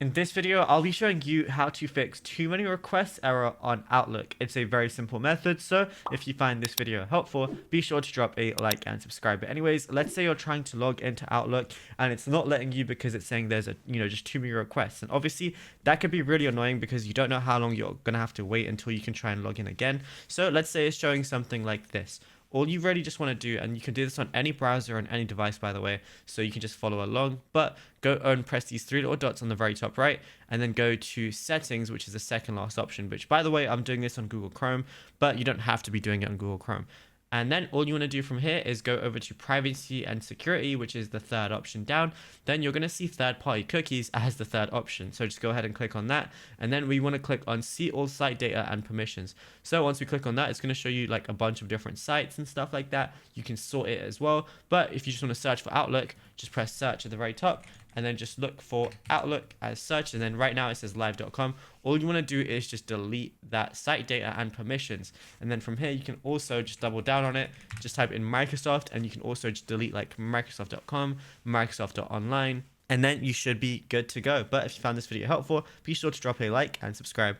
In this video, I'll be showing you how to fix too many requests error on Outlook. It's a very simple method, so if you find this video helpful, be sure to drop a like and subscribe. But anyways, let's say you're trying to log into Outlook and it's not letting you because it's saying there's just too many requests. And obviously that could be really annoying because you don't know how long you're gonna have to wait until you can try and log in again. So let's say it's showing something like this. All you really just want to do, and you can do this on any browser on any device, by the way, so you can just follow along, but go and press these three little dots on the very top right, and then go to settings, which is the second last option, which, by the way, I'm doing this on Google Chrome, but you don't have to be doing it on Google Chrome. And then all you want to do from here is go over to privacy and security, which is the third option down. Then you're going to see third-party cookies as the third option. So just go ahead and click on that. And then we want to click on see all site data and permissions. So once we click on that, it's going to show you like a bunch of different sites and stuff like that. You can sort it as well. But if you just want to search for Outlook, just press search at the very top and then just look for Outlook as search. And then right now it says live.com. All you want to do is just delete that site data and permissions. And then from here, you can also just double down on it, just type in Microsoft, and you can also just delete like Microsoft.com, Microsoft.online, and then you should be good to go. But if you found this video helpful, be sure to drop a like and subscribe.